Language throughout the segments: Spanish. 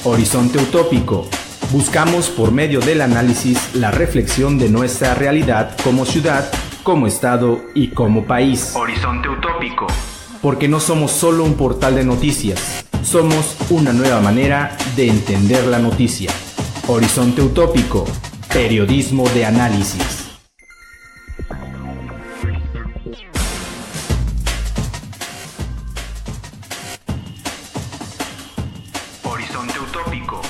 Horizonte Utópico. Buscamos por medio del análisis la reflexión de nuestra realidad como ciudad, como estado y como país. Horizonte Utópico. Porque no somos solo un portal de noticias, somos una nueva manera de entender la noticia. Horizonte Utópico, periodismo de análisis. Horizonte Utópico.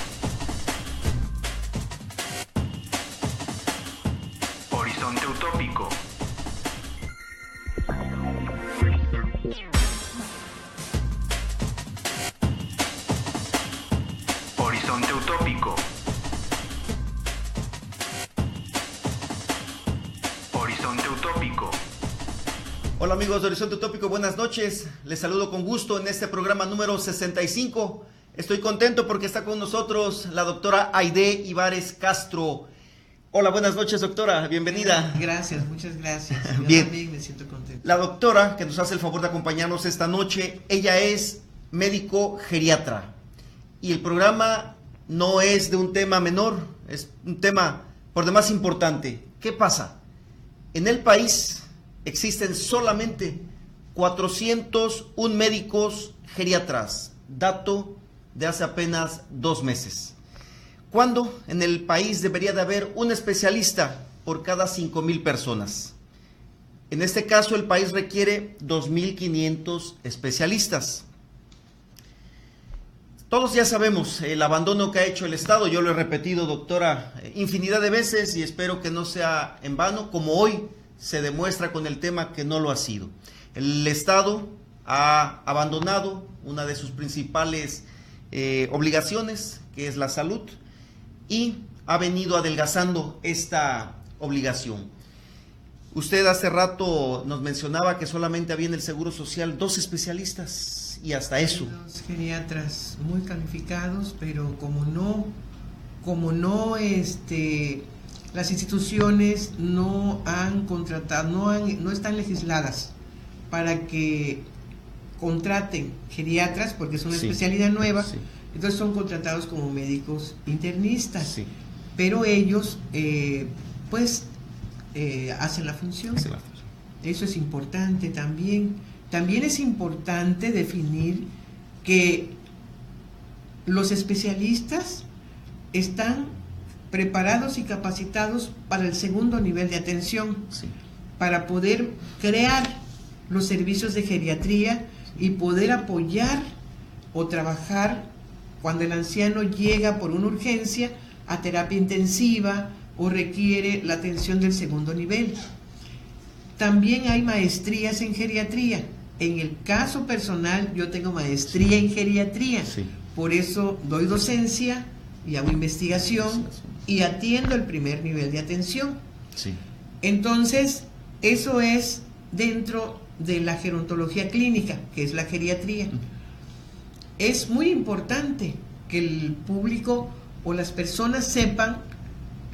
Horizonte Utópico. Horizonte Utópico. Horizonte Utópico. Hola amigos de Horizonte Utópico, buenas noches. Les saludo con gusto en este programa número 65. Estoy contento porque está con nosotros la doctora Aide Ibares Castro. Hola, buenas noches, doctora, bienvenida. Gracias, muchas gracias. Yo Bien. también me siento contento. La doctora que nos hace el favor de acompañarnos esta noche, ella es médico geriatra. Y el programa no es de un tema menor, es un tema por demás importante. ¿Qué pasa? En el país existen solamente 401 médicos geriatras, dato de hace apenas 2 meses. ¿Cuándo en el país debería de haber un especialista por cada 5,000 personas? En este caso el país requiere 2,500 especialistas. Todos ya sabemos el abandono que ha hecho el Estado, yo lo he repetido, doctora, infinidad de veces y espero que no sea en vano, como hoy se demuestra con el tema que no lo ha sido. El Estado ha abandonado una de sus principales obligaciones, que es la salud, y ha venido adelgazando esta obligación. Usted hace rato nos mencionaba que solamente había en el Seguro Social 2 especialistas, y hasta eso. Los geriatras muy calificados, pero como no las instituciones no han contratado, no están legisladas para que contraten geriatras, porque es una especialidad nueva, entonces son contratados como médicos internistas, pero ellos hacen la función. Eso es importante también. También es importante definir que los especialistas están preparados y capacitados para el segundo nivel de atención, para poder crear los servicios de geriatría y poder apoyar o trabajar cuando el anciano llega por una urgencia a terapia intensiva o requiere la atención del segundo nivel. También hay maestrías en geriatría. En el caso personal, yo tengo maestría en geriatría, por eso doy docencia y hago investigación y atiendo el primer nivel de atención. Entonces, eso es dentro de la gerontología clínica, que es la geriatría. Es muy importante que el público o las personas sepan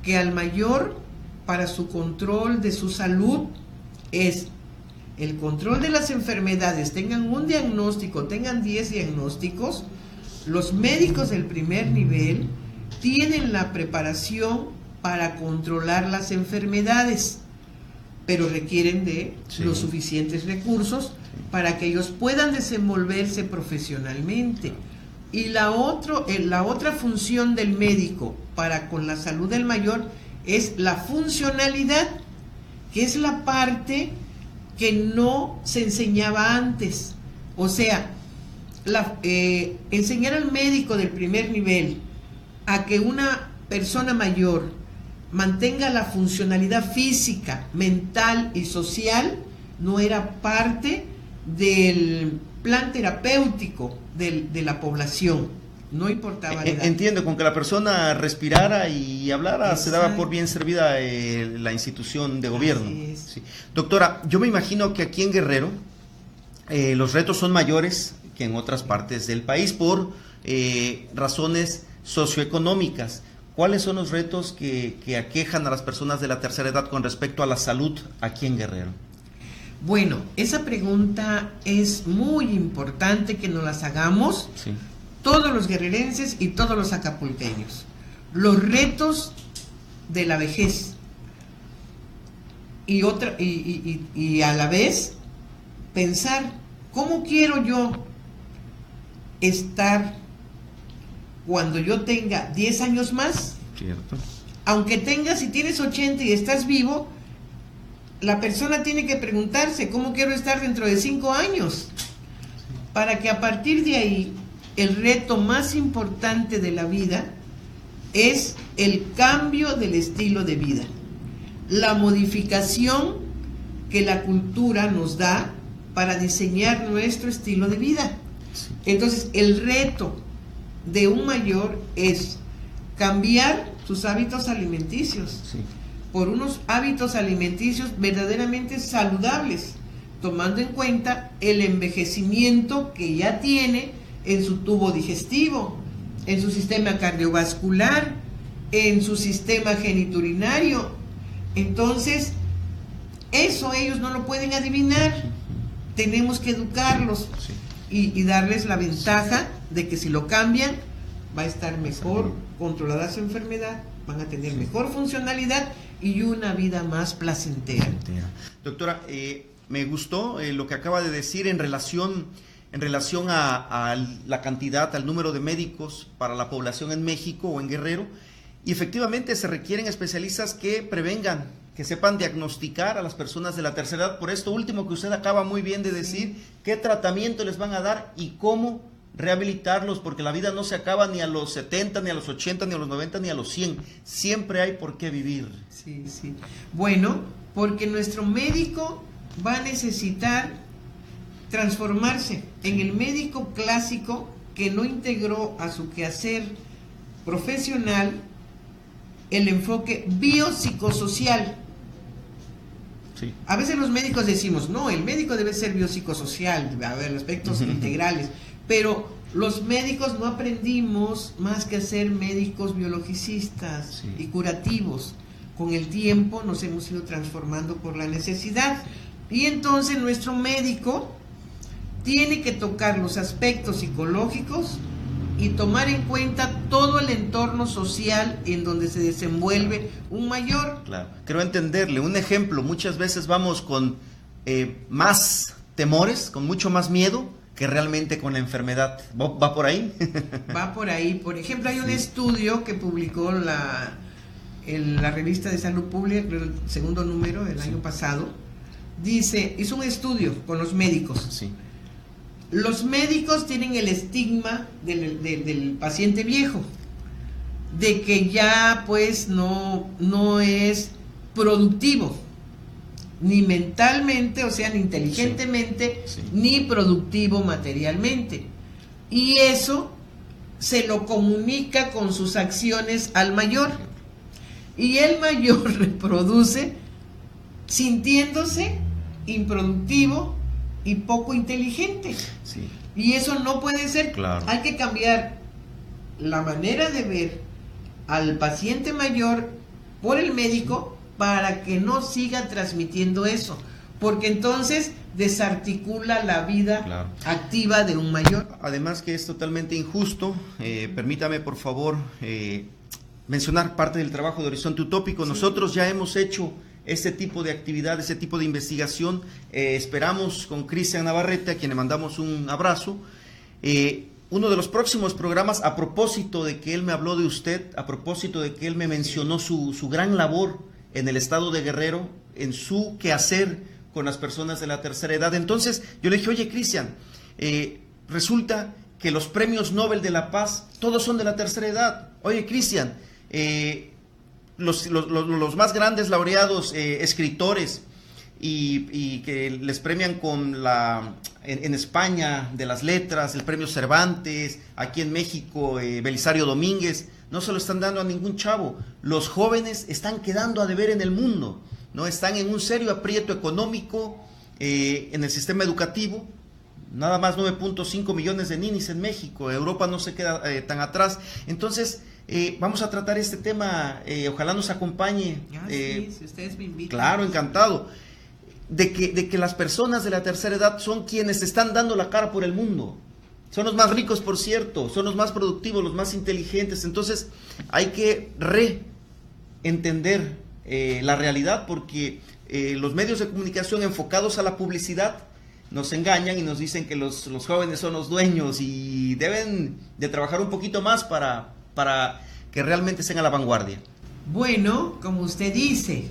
que al mayor, para su control de su salud, es el control de las enfermedades. Tengan un diagnóstico, tengan 10 diagnósticos, los médicos del primer nivel tienen la preparación para controlar las enfermedades, pero requieren de los suficientes recursos para que ellos puedan desenvolverse profesionalmente. Y la otra función del médico para con la salud del mayor es la funcionalidad, que es la parte que no se enseñaba antes. O sea, enseñar al médico del primer nivel a que una persona mayor mantenga la funcionalidad física, mental y social no era parte del plan terapéutico de la población. No importaba la edad. Entiendo, con que la persona respirara y hablara, se daba por bien servida la institución de gobierno. Doctora, yo me imagino que aquí en Guerrero los retos son mayores que en otras partes del país por razones socioeconómicas. ¿Cuáles son los retos que aquejan a las personas de la tercera edad con respecto a la salud aquí en Guerrero? Bueno, esa pregunta es muy importante que nos las hagamos, todos los guerrerenses y todos los acapulqueños. Los retos de la vejez y a la vez pensar cómo quiero yo estar cuando yo tenga 10 años más. Cierto. Aunque si tienes 80 y estás vivo, la persona tiene que preguntarse cómo quiero estar dentro de 5 años, para que a partir de ahí el reto más importante de la vida es el cambio del estilo de vida, la modificación que la cultura nos da para diseñar nuestro estilo de vida. Entonces, el reto de un mayor es cambiar sus hábitos alimenticios por unos hábitos alimenticios verdaderamente saludables, tomando en cuenta el envejecimiento que ya tiene en su tubo digestivo, en su sistema cardiovascular, en su sistema geniturinario. Entonces, eso ellos no lo pueden adivinar. Tenemos que educarlos y darles la ventaja de que si lo cambian, va a estar mejor controlada su enfermedad, van a tener mejor funcionalidad y una vida más placentera. Doctora, me gustó lo que acaba de decir en relación a la cantidad, al número de médicos para la población en México o en Guerrero, y efectivamente se requieren especialistas que prevengan, que sepan diagnosticar a las personas de la tercera edad. Por esto último que usted acaba muy bien de decir, qué tratamiento les van a dar y cómo rehabilitarlos, porque la vida no se acaba ni a los 70, ni a los 80, ni a los 90, ni a los 100. Siempre hay por qué vivir. Sí. Bueno, porque nuestro médico va a necesitar transformarse en el médico clásico que no integró a su quehacer profesional el enfoque biopsicosocial. A veces los médicos decimos, no, el médico debe ser biopsicosocial, debe haber aspectos integrales, pero los médicos no aprendimos más que a ser médicos biologicistas y curativos. Con el tiempo nos hemos ido transformando por la necesidad, y entonces nuestro médico tiene que tocar los aspectos psicológicos y tomar en cuenta todo el entorno social en donde se desenvuelve un mayor. Claro, quiero entenderle un ejemplo. Muchas veces vamos con más temores, con mucho más miedo que realmente con la enfermedad. ¿Va por ahí? Va por ahí. Por ejemplo, hay un estudio que publicó la revista de Salud Pública, el segundo número del año pasado. Hizo un estudio con los médicos. Los médicos tienen el estigma del paciente viejo, de que ya pues no es productivo, ni mentalmente, o sea, ni inteligentemente, ni productivo materialmente. Y eso se lo comunica con sus acciones al mayor. Y el mayor reproduce sintiéndose improductivo y poco inteligente. Y eso no puede ser. Claro. Hay que cambiar la manera de ver al paciente mayor por el médico para que no siga transmitiendo eso, porque entonces desarticula la vida activa de un mayor. Además que es totalmente injusto. Permítame por favor mencionar parte del trabajo de Horizonte Utópico. Nosotros ya hemos hecho este tipo de actividad, ese tipo de investigación. Esperamos con Cristian Navarrete, a quien le mandamos un abrazo, uno de los próximos programas, a propósito de que él me habló de usted, a propósito de que él me mencionó su gran labor en el estado de Guerrero, en su quehacer con las personas de la tercera edad. Entonces yo le dije, oye Cristian, resulta que los premios Nobel de la Paz todos son de la tercera edad. Oye Cristian, los más grandes laureados escritores y que les premian con en España de las letras, el premio Cervantes, aquí en México Belisario Domínguez, no se lo están dando a ningún chavo. Los jóvenes están quedando a deber en el mundo, ¿no? Están en un serio aprieto económico en el sistema educativo. Nada más 9.5 millones de ninis en México. Europa no se queda tan atrás. Entonces vamos a tratar este tema, ojalá nos acompañe. Si ustedes me invitan. Claro, encantado. De que las personas de la tercera edad son quienes están dando la cara por el mundo. Son los más ricos, por cierto, son los más productivos, los más inteligentes. Entonces hay que reentender la realidad, porque los medios de comunicación enfocados a la publicidad nos engañan y nos dicen que los jóvenes son los dueños y deben de trabajar un poquito más para que realmente estén a la vanguardia. Bueno, como usted dice,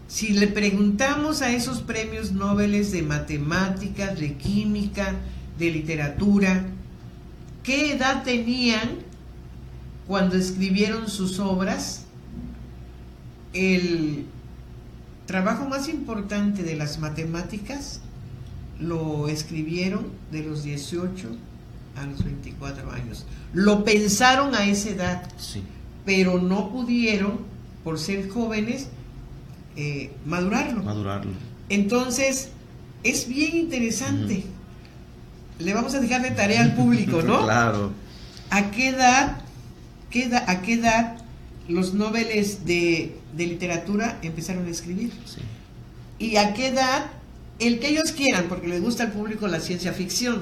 si le preguntamos a esos premios Nobel de matemáticas, de química, de literatura, ¿qué edad tenían cuando escribieron sus obras? El trabajo más importante de las matemáticas lo escribieron de los 18 a los 24 años. Lo pensaron a esa edad, Sí. pero no pudieron, por ser jóvenes, madurarlo. Entonces, es bien interesante. Le vamos a dejar de tarea al público, ¿no? Claro. ¿A qué edad los Nobeles de literatura empezaron a escribir? Sí. ¿Y a qué edad el que ellos quieran, porque les gusta al público la ciencia ficción?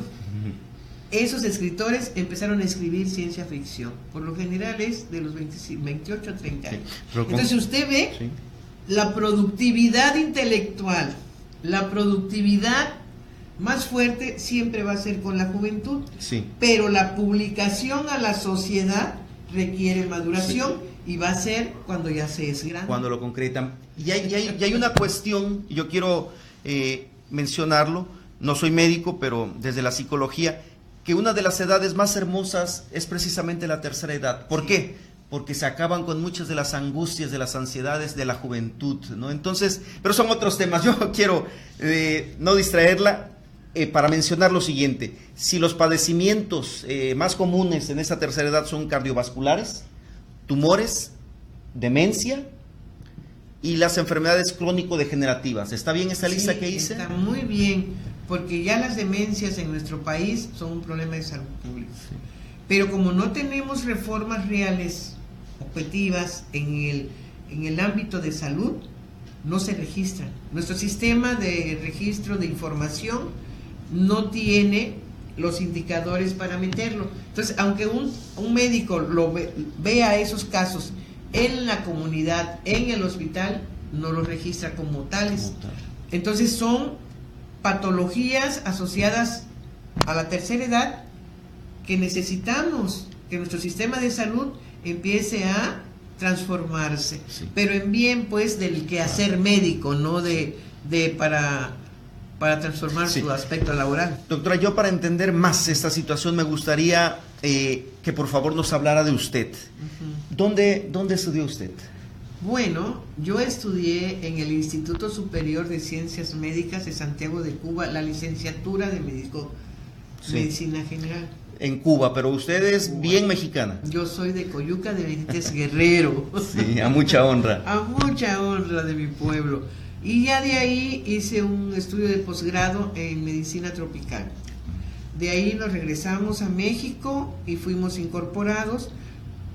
Esos escritores empezaron a escribir ciencia ficción. Por lo general es de los 28 a 30 años. Sí. Entonces usted ve Sí. la productividad intelectual, la productividad más fuerte siempre va a ser con la juventud. Sí. Pero la publicación a la sociedad requiere maduración, y va a ser cuando ya se es grande. Cuando lo concretan. Y hay una cuestión, y yo quiero mencionarlo, no soy médico, pero desde la psicología, que una de las edades más hermosas es precisamente la tercera edad. ¿Por qué? Porque se acaban con muchas de las angustias, de las ansiedades de la juventud, ¿no? Entonces, pero son otros temas. Yo quiero no distraerla para mencionar lo siguiente. Si los padecimientos más comunes en esta tercera edad son cardiovasculares, tumores, demencia y las enfermedades crónico-degenerativas. ¿Está bien esa lista que hice? Está muy bien, porque ya las demencias en nuestro país son un problema de salud pública. Sí. Pero como no tenemos reformas reales, objetivas en el ámbito de salud, no se registran. Nuestro sistema de registro de información no tiene los indicadores para meterlo. Entonces, aunque un médico vea esos casos en la comunidad, en el hospital, no los registra como tales. Entonces son patologías asociadas a la tercera edad que necesitamos que nuestro sistema de salud empiece a transformarse, sí. Pero en bien pues del quehacer médico, no para transformar sí. Su aspecto laboral. Doctora, yo para entender más esta situación me gustaría que por favor nos hablara de usted. ¿Dónde estudió usted? Bueno, yo estudié en el Instituto Superior de Ciencias Médicas de Santiago de Cuba, la licenciatura de Medicina General. En Cuba, pero usted es bien mexicana. Yo soy de Coyuca de Benítez, Guerrero. Sí, a mucha honra. A mucha honra de mi pueblo. Y ya de ahí hice un estudio de posgrado en medicina tropical. De ahí nos regresamos a México y fuimos incorporados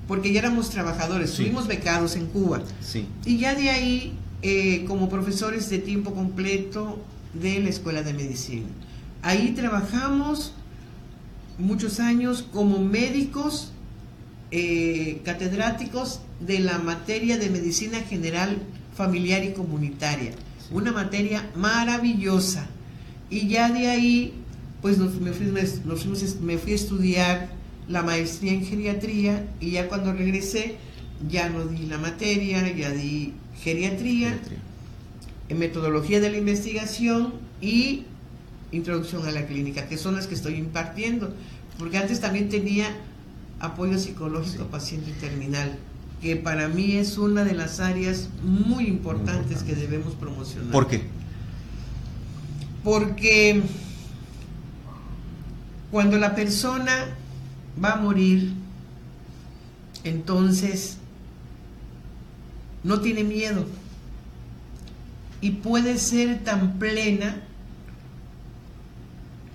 porque ya éramos trabajadores, sí. Fuimos becados en Cuba. Sí. Y ya de ahí como profesores de tiempo completo de la Escuela de Medicina. Ahí trabajamos muchos años como médicos catedráticos de la materia de medicina general, familiar y comunitaria, una materia maravillosa. Y ya de ahí pues me fui a estudiar la maestría en geriatría, y ya cuando regresé ya no di la materia, ya di geriatría, en metodología de la investigación y introducción a la clínica, que son las que estoy impartiendo, porque antes también tenía apoyo psicológico a paciente terminal, que para mí es una de las áreas muy importantes que debemos promocionar. ¿Por qué? Porque cuando la persona va a morir, entonces no tiene miedo y puede ser tan plena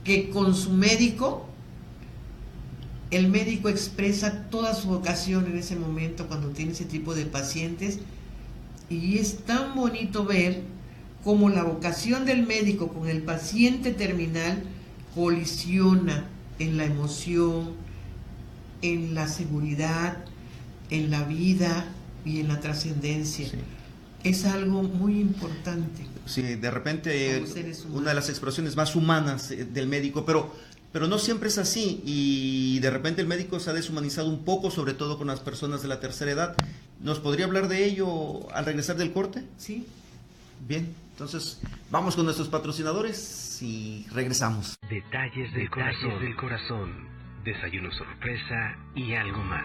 que con su médico, el médico expresa toda su vocación en ese momento cuando tiene ese tipo de pacientes, y es tan bonito ver cómo la vocación del médico con el paciente terminal colisiona en la emoción, en la seguridad, en la vida y en la trascendencia. Sí. Es algo muy importante. Sí, de repente Como seres humanos. una de las expresiones más humanas del médico, pero no siempre es así, y de repente el médico se ha deshumanizado un poco, sobre todo con las personas de la tercera edad. ¿Nos podría hablar de ello al regresar del corte? Sí. Bien, entonces vamos con nuestros patrocinadores y regresamos. Detalles del corazón, desayuno sorpresa y algo más.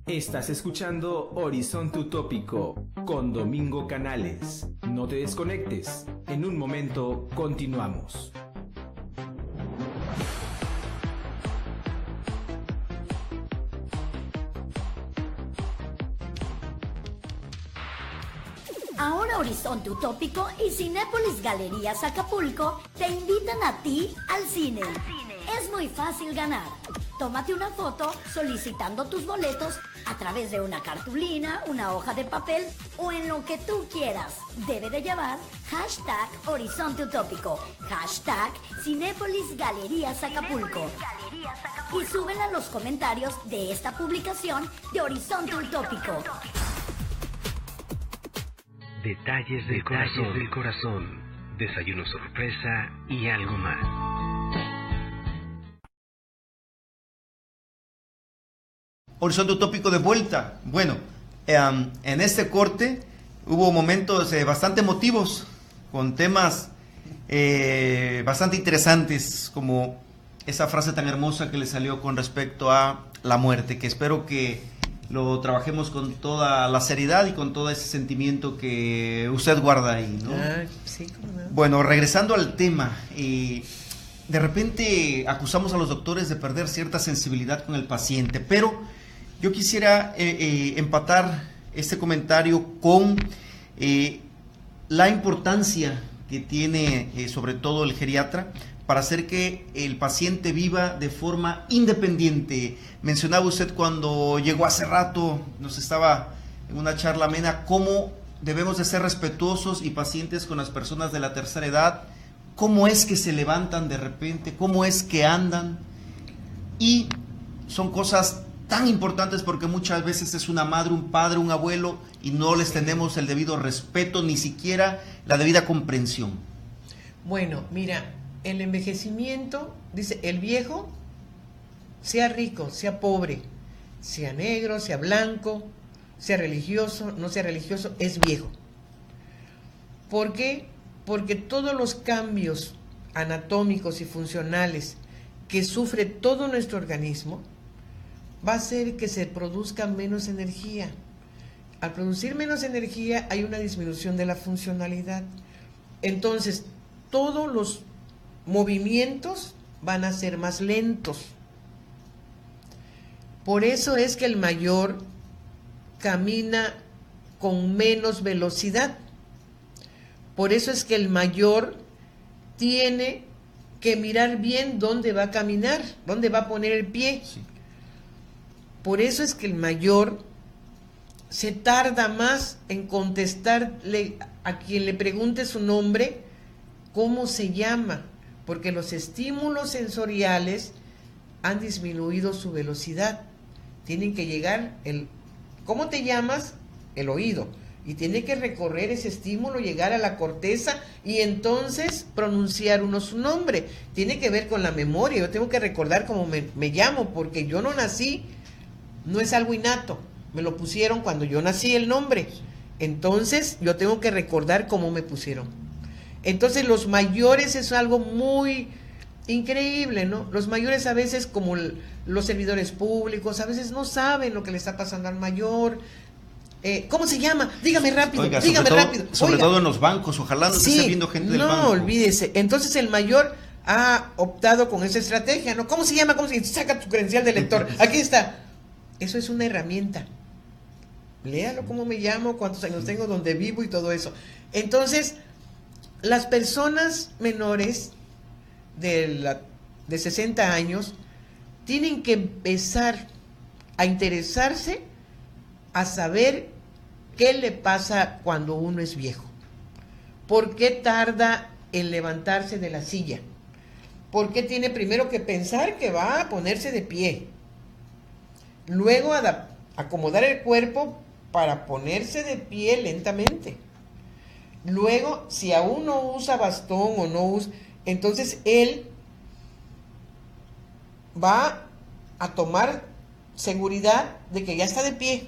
Estás escuchando Horizonte Utópico con Domingo Canales. No te desconectes. En un momento continuamos. Ahora Horizonte Utópico y Cinépolis Galerías Acapulco te invitan a ti al cine. Es muy fácil ganar. Tómate una foto solicitando tus boletos a través de una cartulina, una hoja de papel o en lo que tú quieras. Debe de llevar hashtag Horizonte Utópico, hashtag Cinépolis Galerías Acapulco. Y súbela a los comentarios de esta publicación de Horizonte Utópico. Detalles del corazón, desayuno sorpresa y algo más. Horizonte Utópico de vuelta. Bueno, en este corte hubo momentos bastante emotivos, con temas bastante interesantes, como esa frase tan hermosa que le salió con respecto a la muerte, que espero que lo trabajemos con toda la seriedad y con todo ese sentimiento que usted guarda ahí, ¿no? Sí, cómo no. Bueno, regresando al tema, de repente acusamos a los doctores de perder cierta sensibilidad con el paciente, pero yo quisiera empatar este comentario con la importancia que tiene sobre todo el geriatra para hacer que el paciente viva de forma independiente. Mencionaba usted cuando llegó hace rato, nos estaba en una charla amena, cómo debemos de ser respetuosos y pacientes con las personas de la tercera edad, cómo es que se levantan de repente, cómo es que andan, y son cosas tan importantes porque muchas veces es una madre, un padre, un abuelo y no les tenemos el debido respeto, ni siquiera la debida comprensión. Bueno, mira, el envejecimiento, dice, el viejo, sea rico, sea pobre, sea negro, sea blanco, sea religioso, no sea religioso, es viejo. ¿Por qué? Porque todos los cambios anatómicos y funcionales que sufre todo nuestro organismo va a hacer que se produzca menos energía. Al producir menos energía hay una disminución de la funcionalidad. Entonces, todos los movimientos van a ser más lentos. Por eso es que el mayor camina con menos velocidad. Por eso es que el mayor tiene que mirar bien dónde va a caminar, dónde va a poner el pie. Sí. Por eso es que el mayor se tarda más en contestarle a quien le pregunte su nombre, cómo se llama, porque los estímulos sensoriales han disminuido su velocidad. Tienen que llegar ¿cómo te llamas? El oído. Y tiene que recorrer ese estímulo, llegar a la corteza y entonces pronunciar uno su nombre. Tiene que ver con la memoria. Yo tengo que recordar cómo me llamo, porque yo no nací, no es algo innato. Me lo pusieron cuando yo nací el nombre. Entonces yo tengo que recordar cómo me pusieron. Entonces los mayores es algo muy increíble, ¿no? Los mayores a veces, como los servidores públicos, a veces no saben lo que le está pasando al mayor. ¿Cómo se llama? Dígame rápido, Oiga, dígame rápido. Sobre todo en los bancos, ojalá no esté viendo gente del banco. No, olvídese. Entonces el mayor ha optado con esa estrategia, ¿no? ¿Cómo se llama? ¿Cómo se llama? Saca tu credencial de lector. Aquí está. Eso es una herramienta. Léalo, cómo me llamo, cuántos años tengo, dónde vivo y todo eso. Entonces, las personas menores de 60 años tienen que empezar a interesarse, a saber ¿qué le pasa cuando uno es viejo? ¿Por qué tarda en levantarse de la silla? ¿Por qué tiene primero que pensar que va a ponerse de pie? Luego acomodar el cuerpo para ponerse de pie lentamente. Luego, si aún no usa bastón o no usa, entonces él va a tomar seguridad de que ya está de pie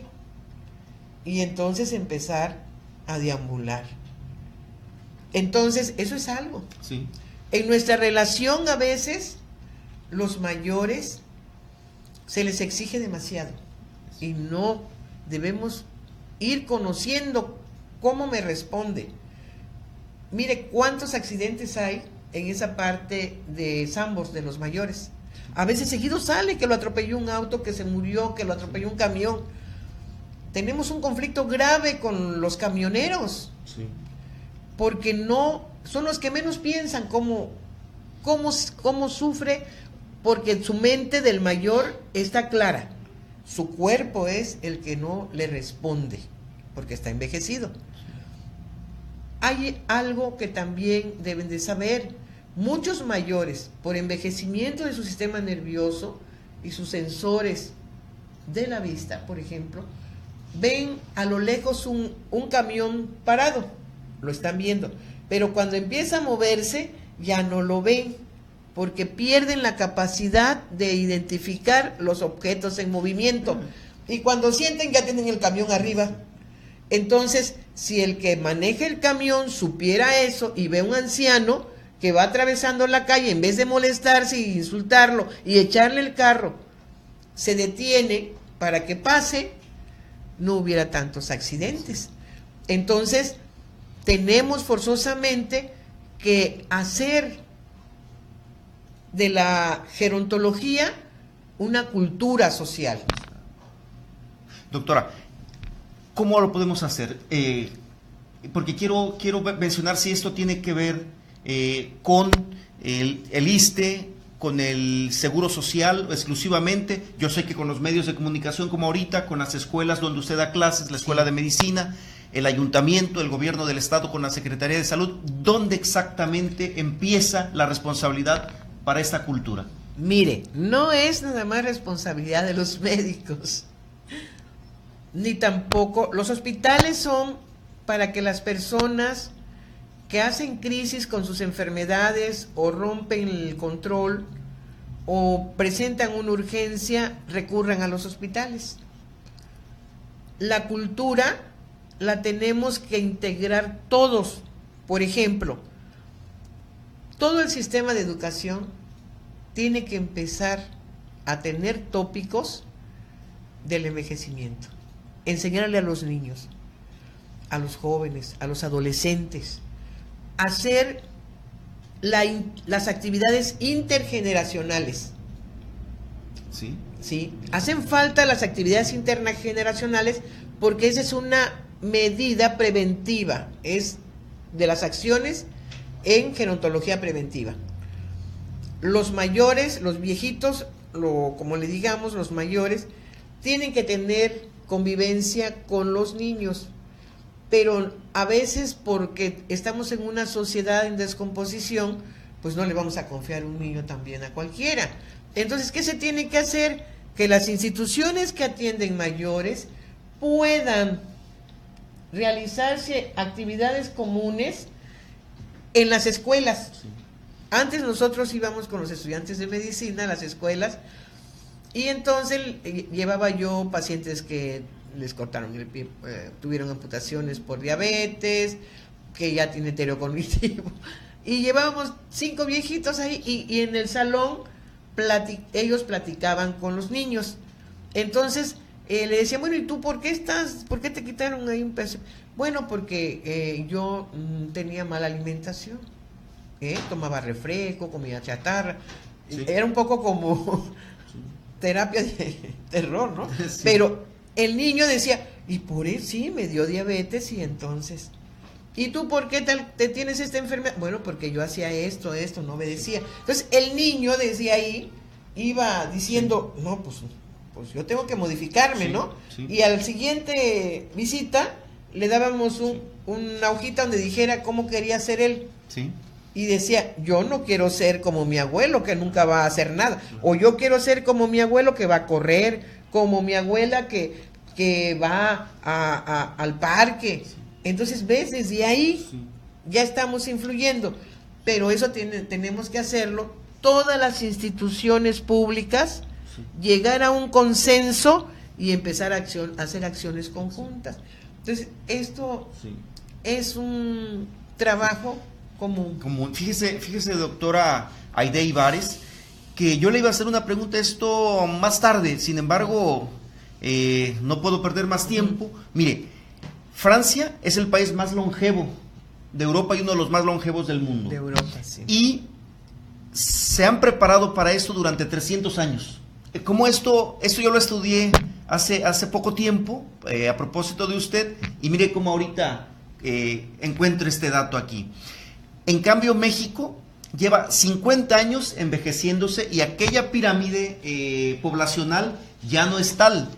y entonces empezar a deambular. Entonces, eso es algo. Sí. En nuestra relación a veces, los mayores se les exige demasiado y no debemos ir conociendo cómo me responde. Mire cuántos accidentes hay en esa parte de Sambos de los mayores. A veces seguido sale que lo atropelló un auto, que se murió, que lo atropelló un camión. Tenemos un conflicto grave con los camioneros. Sí. Porque no son los que menos piensan cómo sufre, porque su mente del mayor está clara. Su cuerpo es el que no le responde, porque está envejecido. Hay algo que también deben de saber. Muchos mayores, por envejecimiento de su sistema nervioso y sus sensores de la vista, por ejemplo, ven a lo lejos un camión parado, lo están viendo, pero cuando empieza a moverse ya no lo ven, porque pierden la capacidad de identificar los objetos en movimiento, y cuando sienten ya tienen el camión arriba. Entonces, si el que maneja el camión supiera eso y ve a un anciano que va atravesando la calle, en vez de molestarse e insultarlo y echarle el carro, se detiene para que pase, no hubiera tantos accidentes. Entonces, tenemos forzosamente que hacer de la gerontología una cultura social. Doctora, ¿cómo lo podemos hacer? Porque quiero mencionar si esto tiene que ver con el ISSSTE, con el Seguro Social exclusivamente. Yo sé que con los medios de comunicación como ahorita, con las escuelas donde usted da clases, la Escuela de Medicina, el Ayuntamiento, el Gobierno del Estado con la Secretaría de Salud, ¿dónde exactamente empieza la responsabilidad para esta cultura? Mire, no es nada más responsabilidad de los médicos, ni tampoco los hospitales son para que las personas que hacen crisis con sus enfermedades o rompen el control o presentan una urgencia, recurran a los hospitales. La cultura la tenemos que integrar todos. Por ejemplo, todo el sistema de educación tiene que empezar a tener tópicos del envejecimiento. Enseñarle a los niños, a los jóvenes, a los adolescentes, hacer las actividades intergeneracionales. Sí. ¿Sí? Hacen falta las actividades intergeneracionales porque esa es una medida preventiva, es de las acciones en gerontología preventiva. Los mayores, los viejitos, como le digamos, los mayores, tienen que tener convivencia con los niños, pero a veces porque estamos en una sociedad en descomposición, pues no le vamos a confiar un niño también a cualquiera. Entonces, ¿qué se tiene que hacer? Que las instituciones que atienden mayores puedan realizarse actividades comunes en las escuelas. Sí. Antes nosotros íbamos con los estudiantes de medicina a las escuelas y entonces llevaba yo pacientes que les cortaron el pie, tuvieron amputaciones por diabetes, que ya tiene deterioro cognitivo, y llevábamos 5 viejitos ahí y en el salón ellos platicaban con los niños. Entonces le decía, bueno, ¿y tú por qué te quitaron ahí un peso? Bueno, porque yo tenía mala alimentación, tomaba refresco, comía chatarra, sí. Era un poco como terapia de terror, ¿no? Sí. Pero el niño decía, y por eso sí, me dio diabetes y entonces, ¿y tú por qué te tienes esta enfermedad? Bueno, porque yo hacía esto, no obedecía. Entonces el niño desde ahí iba diciendo, sí. No, pues yo tengo que modificarme, sí, ¿no? Sí. Y al siguiente visita le dábamos una hojita donde dijera cómo quería ser él. Sí. Y decía, yo no quiero ser como mi abuelo que nunca va a hacer nada. O yo quiero ser como mi abuelo que va a correr, como mi abuela que va al parque. Entonces, ves, desde ahí ya estamos influyendo. Pero eso tenemos que hacerlo todas las instituciones públicas, llegar a un consenso y empezar a hacer acciones conjuntas. Entonces, esto es un trabajo común. Fíjese, doctora Aide Ibares, que yo le iba a hacer una pregunta esto más tarde, sin embargo, no puedo perder más tiempo. Mire, Francia es el país más longevo de Europa y uno de los más longevos del mundo. De Europa, sí. Y se han preparado para esto durante 300 años. Como esto yo lo estudié hace poco tiempo, a propósito de usted, y mire cómo ahorita encuentro este dato aquí. En cambio, México lleva 50 años envejeciéndose y aquella pirámide poblacional ya no es tal.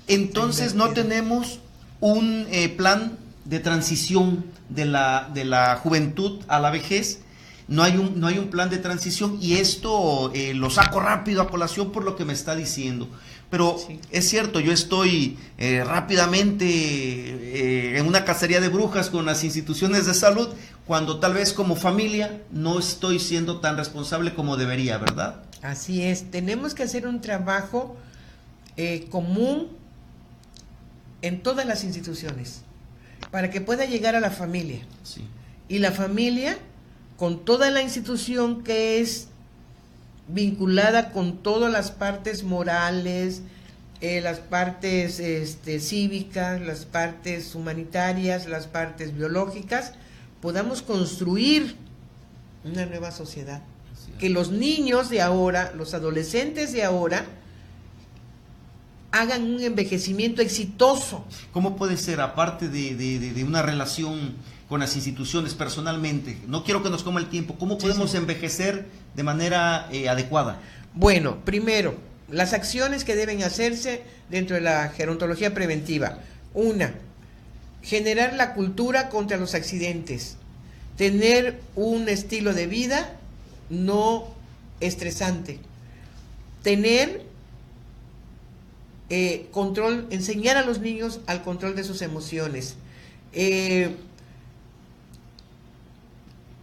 Entonces no tenemos un plan de transición de la juventud a la vejez. No hay un plan de transición, y esto lo saco rápido a colación por lo que me está diciendo. Pero sí, es cierto, yo estoy rápidamente en una cacería de brujas con las instituciones de salud, cuando tal vez como familia no estoy siendo tan responsable como debería, ¿verdad? Así es, tenemos que hacer un trabajo común en todas las instituciones para que pueda llegar a la familia. Sí. Y la familia, con toda la institución que es vinculada con todas las partes morales, las partes cívicas, las partes humanitarias, las partes biológicas, podamos construir una nueva sociedad. Que los niños de ahora, los adolescentes de ahora, hagan un envejecimiento exitoso. ¿Cómo puede ser, aparte de una relación con las instituciones personalmente? No quiero que nos coma el tiempo. ¿Cómo podemos envejecer de manera adecuada? Bueno, primero, las acciones que deben hacerse dentro de la gerontología preventiva. Una, generar la cultura contra los accidentes. Tener un estilo de vida no estresante. Tener control, enseñar a los niños al control de sus emociones.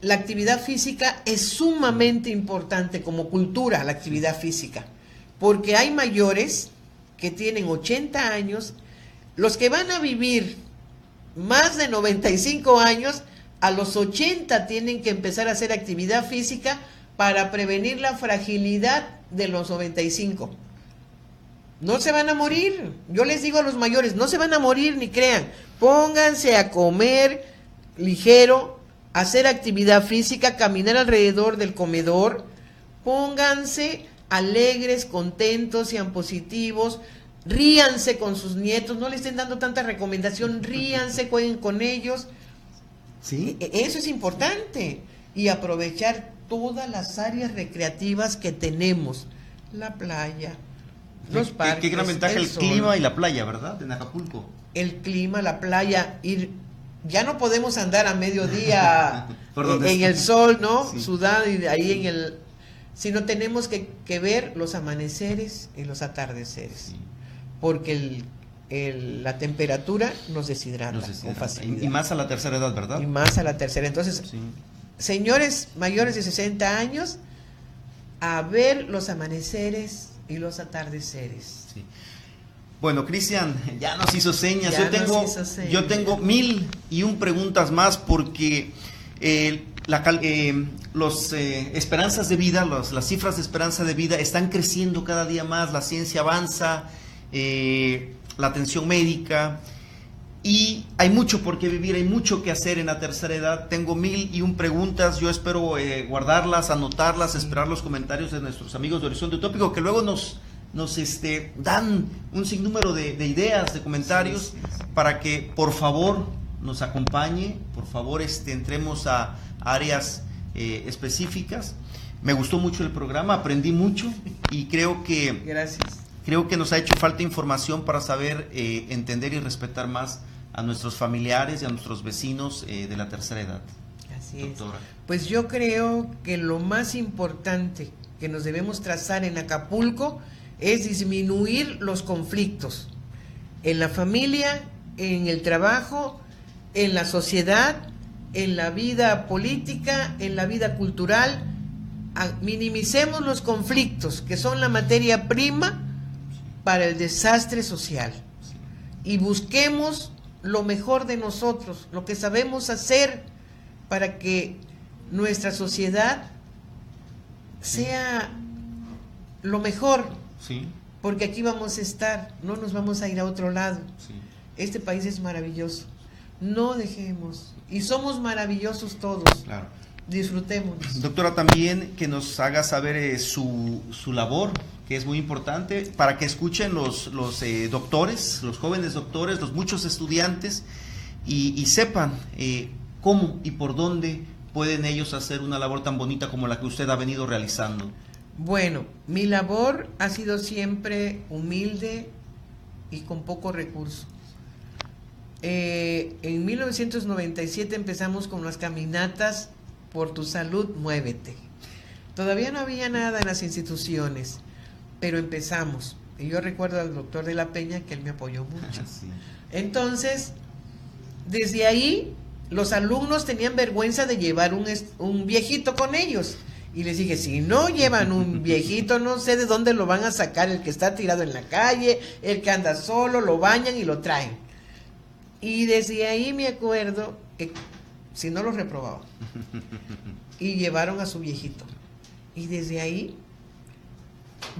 La actividad física es sumamente importante como cultura, la actividad física, porque hay mayores que tienen 80 años, los que van a vivir más de 95 años, a los 80 tienen que empezar a hacer actividad física para prevenir la fragilidad de los 95. No se van a morir. Yo les digo a los mayores, no se van a morir ni crean. Pónganse a comer ligero, hacer actividad física, caminar alrededor del comedor. Pónganse alegres, contentos, sean positivos. Ríanse con sus nietos, no le estén dando tanta recomendación. Ríanse, jueguen con ellos. ¿Sí? Eso es importante. Y aprovechar todas las áreas recreativas que tenemos. La playa, los parques. Qué gran ventaja el sol, clima y la playa, ¿verdad? En Acapulco. El clima, la playa, ya no podemos andar a mediodía en el sol, ¿no? Sí. Sudando y ahí sino tenemos que ver los amaneceres y los atardeceres. Sí. Porque la temperatura nos deshidrata con facilidad. Y más a la tercera edad, ¿verdad? Y más a la tercera. Entonces, sí, señores mayores de 60 años, a ver los amaneceres y los atardeceres. Sí. Bueno, Cristian, ya nos hizo señas. Yo tengo 1001 preguntas más, porque las esperanzas de vida, las cifras de esperanza de vida están creciendo cada día más. La ciencia avanza, la atención médica, y hay mucho por qué vivir, hay mucho que hacer en la tercera edad. Tengo 1001 preguntas. Yo espero guardarlas, anotarlas, esperar los comentarios de nuestros amigos de Horizonte Utópico, que luego nos dan un sinnúmero de ideas, de comentarios, para que por favor nos acompañe, por favor entremos a áreas específicas. Me gustó mucho el programa, aprendí mucho, y creo que nos ha hecho falta información para saber entender y respetar más a nuestros familiares y a nuestros vecinos de la tercera edad? Así Doctora. es. Pues yo creo que lo más importante que nos debemos trazar en Acapulco es disminuir los conflictos en la familia, en el trabajo, en la sociedad, en la vida política, en la vida cultural. Minimicemos los conflictos, que son la materia prima para el desastre social, y busquemos lo mejor de nosotros, lo que sabemos hacer para que nuestra sociedad sea lo mejor, Sí, porque aquí vamos a estar, no nos vamos a ir a otro lado. sí. Este país es maravilloso, no dejemos, y somos maravillosos todos, Claro. disfrutémonos. Doctora, también que nos haga saber su labor, que es muy importante, para que escuchen los doctores, los jóvenes doctores, los muchos estudiantes, y sepan cómo y por dónde pueden ellos hacer una labor tan bonita como la que usted ha venido realizando. Bueno, mi labor ha sido siempre humilde y con pocos recursos. En 1997 empezamos con las caminatas Por tu Salud, Muévete. Todavía no había nada en las instituciones, pero empezamos. Y yo recuerdo al doctor de la Peña que él me apoyó mucho. Sí. Entonces, desde ahí, los alumnos tenían vergüenza de llevar un viejito con ellos. Y les dije, si no llevan un viejito, no sé de dónde lo van a sacar, el que está tirado en la calle, el que anda solo, lo bañan y lo traen. Y desde ahí me acuerdo que si no los reprobaban. Y llevaron a su viejito. Y desde ahí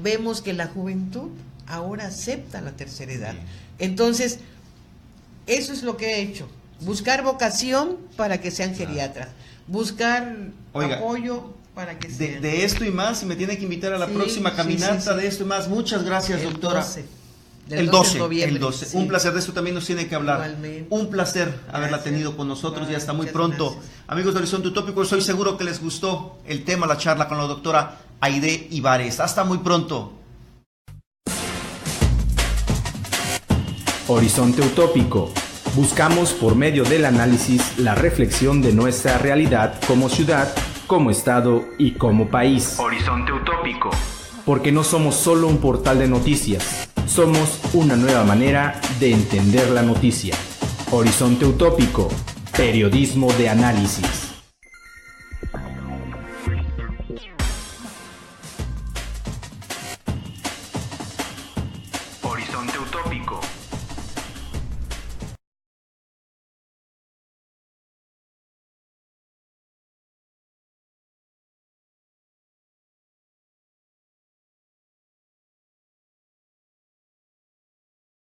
vemos que la juventud ahora acepta la tercera edad. Entonces, eso es lo que he hecho. Buscar vocación para que sean geriatras. Buscar apoyo para que sean. De esto y más, y me tiene que invitar a la Sí, próxima caminata sí. de esto y más. Muchas gracias, El doctora. 12. El 12, noviembre, el 12. sí. Un placer, de esto también nos tiene que hablar. Igualmente. Un placer haberla Gracias. tenido con nosotros y hasta muy Muchas pronto. gracias. Amigos de Horizonte Utópico, estoy seguro que les gustó el tema, la charla con la doctora Aide Ibares. Hasta muy pronto. Horizonte Utópico. Buscamos por medio del análisis la reflexión de nuestra realidad como ciudad, como estado y como país. Horizonte Utópico. Porque no somos solo un portal de noticias, somos una nueva manera de entender la noticia. Horizonte Utópico, periodismo de análisis.